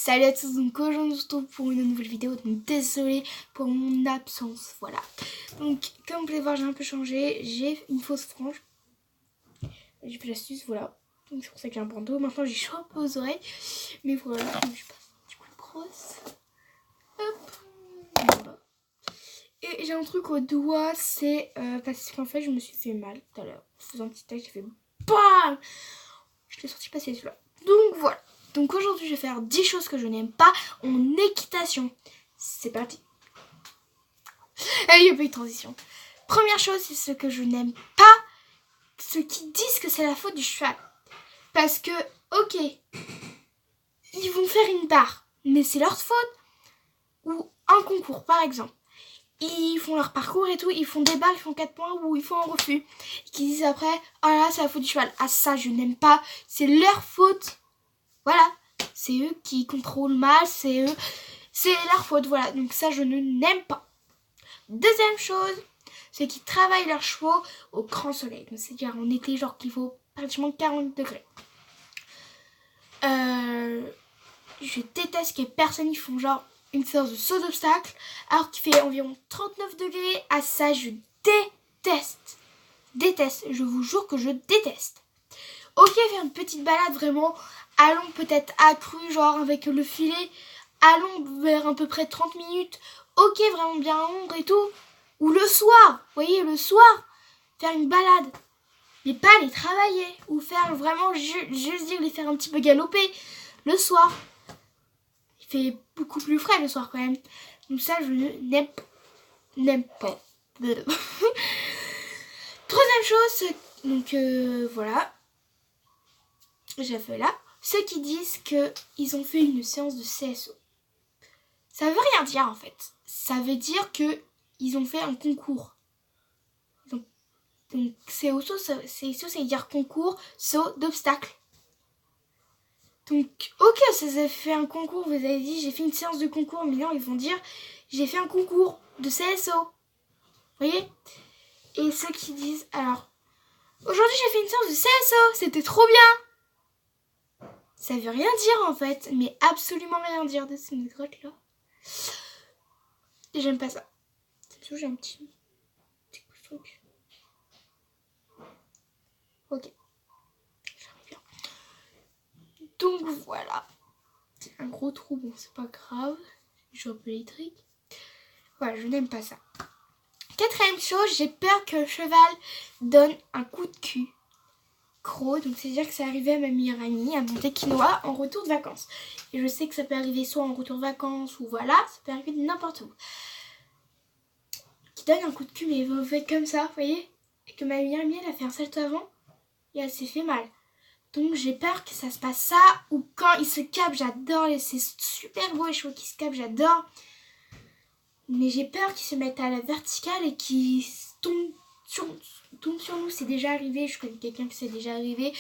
Salut à tous, donc aujourd'hui on se retrouve pour une nouvelle vidéo, donc désolée pour mon absence, voilà. Donc comme vous pouvez voir j'ai un peu changé, j'ai une fausse frange, j'ai fait l'astuce, voilà. Donc c'est pour ça que j'ai un bandeau, maintenant j'ai chaud un peu aux oreilles, mais voilà, donc je passe un petit coup de brosse, hop, voilà. Et j'ai un truc au doigt, c'est parce qu'en fait je me suis fait mal tout à l'heure, en faisant un petit tac, j'ai fait BAM. Je l'ai sorti passer celui-là, donc voilà. Donc aujourd'hui je vais faire 10 choses que je n'aime pas en équitation. C'est parti. Il n'y a pas eu de transition. Première chose, c'est ce que je n'aime pas, ceux qui disent que c'est la faute du cheval. Parce que, ok, ils vont faire une barre, mais c'est leur faute. Ou un concours par exemple. Ils font leur parcours et tout, ils font des barres, ils font 4 points ou ils font un refus. Et qui disent après, oh là là, c'est la faute du cheval. Ah ça, je n'aime pas, c'est leur faute. Voilà, c'est eux qui contrôlent mal, c'est eux, c'est leur faute, voilà. Donc ça, je ne n'aime pas. Deuxième chose, c'est qu'ils travaillent leurs chevaux au grand soleil. Donc c'est-à-dire en été, genre qu'il faut pratiquement 40 degrés. Je déteste que personne y font genre une séance de saut d'obstacle alors qu'il fait environ 39 degrés. À ça, je déteste. Déteste, je vous jure que je déteste. Ok, faire une petite balade vraiment, allons peut-être accru, genre avec le filet, allons vers à peu près 30 minutes, ok, vraiment bien à l'ombre et tout, ou le soir, vous voyez, le soir, faire une balade, mais pas aller travailler, ou faire vraiment, juste dire les faire un petit peu galoper, le soir, il fait beaucoup plus frais le soir quand même, donc ça je n'aime pas. Troisième chose, donc voilà. J'ai fait là, ceux qui disent qu'ils ont fait une séance de CSO. Ça veut rien dire en fait. Ça veut dire qu'ils ont fait un concours. Donc CSO, ça veut dire concours, saut d'obstacle. Donc ok, ça a fait un concours, vous avez dit j'ai fait une séance de concours, mais non, ils vont dire j'ai fait un concours de CSO. Vous voyez? Et ceux qui disent alors, aujourd'hui j'ai fait une séance de CSO, c'était trop bien. Ça veut rien dire en fait, mais absolument rien dire de ces grottes là. Et j'aime pas ça. C'est j'ai un petit truc. Ok. J'arrive bien. Donc voilà. C'est un gros trou, bon c'est pas grave. Je suis un peu électrique. Voilà, je n'aime pas ça. Quatrième chose, j'ai peur que le cheval donne un coup de cul. Croc, donc c'est-à-dire que ça arrivait à ma meilleure amie, à mon quinoa, en retour de vacances. Et je sais que ça peut arriver soit en retour de vacances, ou voilà, ça peut arriver n'importe où. Qui donne un coup de cul, mais vous faites comme ça, vous voyez? Et que ma meilleure amie, elle a fait un salto avant, et elle s'est fait mal. Donc j'ai peur que ça se passe ça, ou quand il se capent, j'adore, c'est super beau les chevaux qui se capent, j'adore. Mais j'ai peur qu'ils se mettent à la verticale et qu'ils tombent sur nous. C'est déjà arrivé, je connais quelqu'un qui c'est déjà arrivé.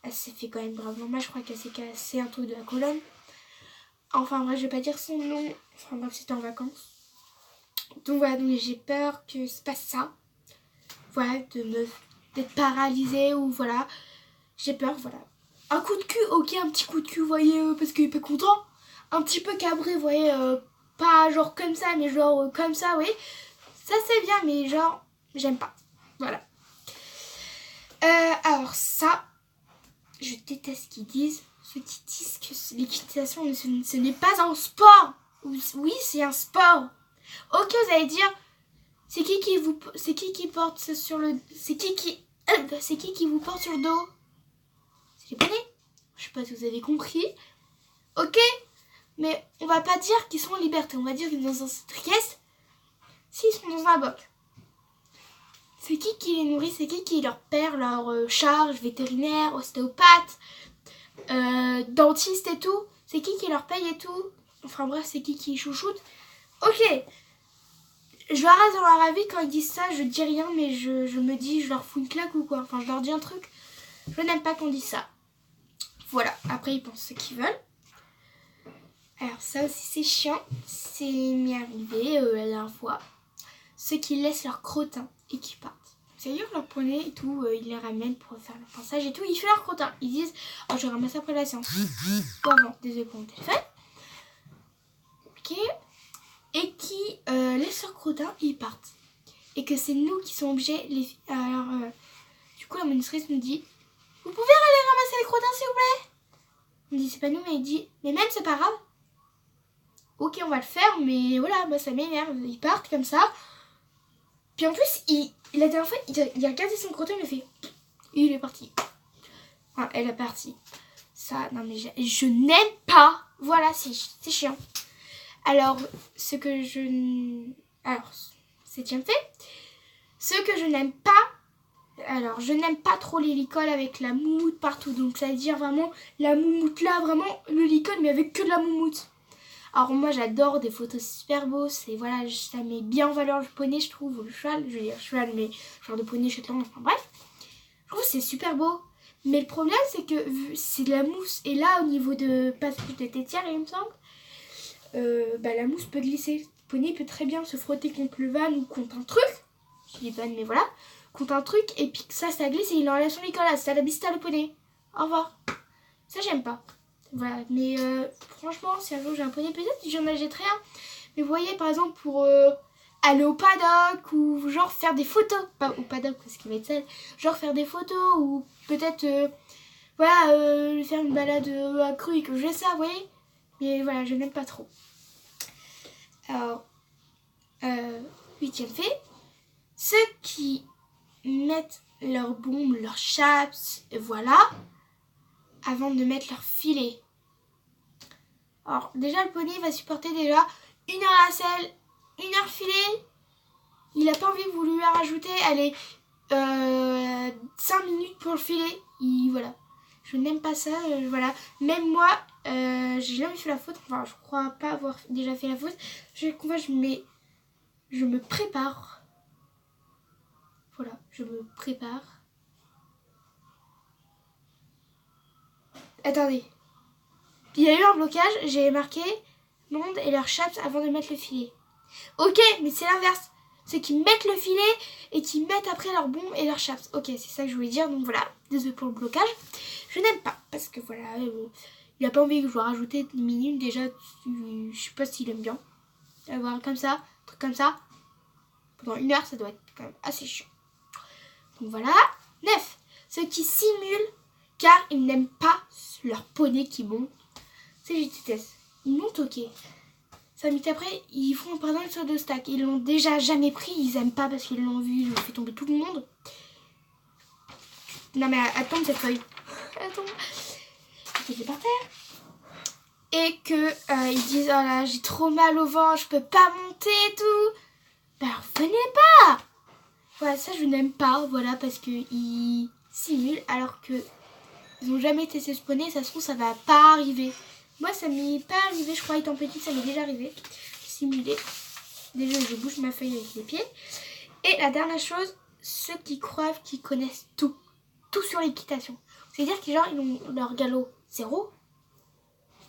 Elle s'est fait quand même gravement mal, je crois qu'elle s'est cassé un truc de la colonne. Enfin bref, je vais pas dire son nom. Enfin bref, c'était en vacances. Donc voilà, donc j'ai peur que se passe ça. Voilà, d'être paralysée ou voilà. J'ai peur, voilà. Un coup de cul, ok, un petit coup de cul, vous voyez, parce qu'il est pas content. Un petit peu cabré, vous voyez, pas genre comme ça, mais genre comme ça, oui. Ça c'est bien, mais genre, j'aime pas. Voilà. Alors ça, je déteste qu'ils disent, ceux qui disent que l'équitation, ce n'est pas un sport. Oui, c'est un sport. Ok, vous allez dire, c'est qui porte sur le, c'est qui vous porte sur le dos? C'est les poneys. Je sais pas si vous avez compris. Ok, mais on va pas dire qu'ils sont en liberté. On va dire qu'ils sont dans cette pièce. S'ils sont dans un boc. C'est qui les nourrit? C'est qui leur père, leur charge, vétérinaire, ostéopathe, dentiste et tout? C'est qui leur paye et tout? Enfin bref, c'est qui chouchoute? Ok, je leur reste dans leur avis quand ils disent ça, je dis rien, mais je me dis, je leur fous une claque ou quoi? Enfin, je leur dis un truc. Je n'aime pas qu'on dise ça. Voilà, après ils pensent ce qu'ils veulent. Alors ça aussi c'est chiant, c'est m'est arrivé la dernière fois. Ceux qui laissent leur crottin et qui partent. C'est-à-dire leur poney et tout, ils les ramènent pour faire le passage et tout, ils font leur crottin. Ils disent, oh je ramasse après la séance. Ou avant, désolé pour mon téléphone. crottins et ils partent. Et que c'est nous qui sommes obligés. Alors, du coup, la monitrice nous dit, vous pouvez aller ramasser les crottins s'il vous plaît? On dit, c'est pas nous, mais il dit, mais même c'est pas grave. Ok, on va le faire, mais voilà, moi ça m'énerve. Ils partent comme ça. Puis en plus, la dernière fois, il a regardé son crottin, il a fait, il est parti. Enfin, elle est partie. Ça, non mais je n'aime pas. Voilà, c'est chiant. Alors, c'est bien fait. Ce que je n'aime pas, alors je n'aime pas trop les licoles avec la moumoute partout. Donc ça veut dire vraiment la moumoute là, vraiment le licol mais avec que de la moumoute. Alors moi j'adore des photos super beaux. C'est voilà, ça met bien en valeur le poney je trouve, ou le cheval, je veux dire cheval mais genre de poney Shetland, enfin bref. Je trouve que c'est super beau. Mais le problème c'est que c'est de la mousse et là au niveau de passage de tétière il me semble, la mousse peut glisser. Le poney peut très bien se frotter contre le van ou contre un truc. Je dis van mais voilà. Contre un truc et puis ça glisse et il enlève son Nicolas. C'est à la vista le poney. Au revoir. Ça j'aime pas. Voilà. Mais franchement si un jour j'ai un poney peut-être j'en achèterai un. Mais vous voyez par exemple pour aller au paddock ou genre faire des photos. Pas au paddock parce qu'il va être sale. Genre faire des photos ou peut-être faire une balade accrue et que j'ai ça vous voyez. Mais voilà je n'aime pas trop. Alors 8e fait. Ceux qui mettent leur bombe, leur chaps, voilà, avant de mettre leur filet. Alors déjà le poney va supporter déjà 1 heure à la selle, 1 heure filet. Il n'a pas envie que vous lui rajouter, allez, 5 minutes pour le filet. Voilà, je n'aime pas ça, voilà. Même moi, j'ai jamais fait la faute, enfin je crois pas avoir déjà fait la faute. Chaque fois je me prépare. Voilà, je me prépare. Attendez. Il y a eu un blocage, j'ai marqué monde et leur chaps avant de mettre le filet. Ok, mais c'est l'inverse. Ceux qui mettent le filet et qui mettent après leur bombe et leur chaps. Ok, c'est ça que je voulais dire. Donc voilà, désolé pour le blocage. Je n'aime pas parce que voilà, il a pas envie que je dois rajouter des minutes. Déjà, je sais pas s'il aime bien. Avoir comme ça, un truc comme ça. Pendant 1 heure, ça doit être quand même assez chiant. Donc voilà. 9. Ceux qui simulent car ils n'aiment pas leur poney qui monte. C'est JTS. Ils montent ok. 5 minutes après, ils font par exemple sur 2 stacks. Ils l'ont déjà jamais pris. Ils aiment pas parce qu'ils l'ont vu. Ils ont fait tomber tout le monde. Non mais attends cette feuille. Attends. C'est par terre. Et que ils disent oh là j'ai trop mal au vent. Je peux pas monter et tout. Ben alors venez pas. Voilà, ça je n'aime pas, voilà, parce qu'ils simulent alors que ils n'ont jamais testé ce poney, ça se trouve ça va pas arriver. Moi ça m'est pas arrivé, je crois étant petite ça m'est déjà arrivé. Simuler. Déjà je bouge ma feuille avec les pieds. Et la dernière chose, ceux qui croient qu'ils connaissent tout. Tout sur l'équitation. C'est-à-dire qu'ils genre ils ont leur galop 0,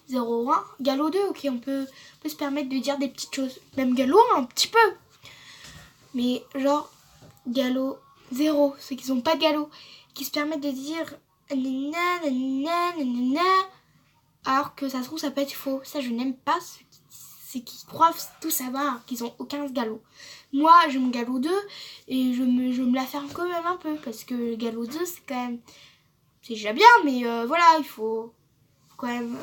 0, 1, galop 2, ok on peut se permettre de dire des petites choses. Même galop 1 un petit peu. Mais genre galop 0, ceux qui n'ont pas de galop, qui se permettent de dire alors que ça se trouve ça peut être faux. Ça je n'aime pas ceux qui croient tout savoir, qu'ils ont aucun galop. Moi j'ai mon galop 2 et je me la ferme quand même un peu parce que le galop 2 c'est quand même, c'est déjà bien mais voilà il faut quand même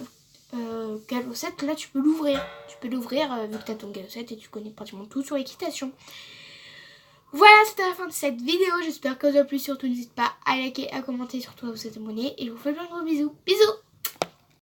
galop 7 là tu peux l'ouvrir. Tu peux l'ouvrir vu que tu as ton galop 7 et tu connais pratiquement tout sur l'équitation. Voilà, c'était la fin de cette vidéo. J'espère que ça vous a plu. Surtout, n'hésitez pas à liker, à commenter, surtout à vous abonner. Et je vous fais plein de gros bisous. Bisous!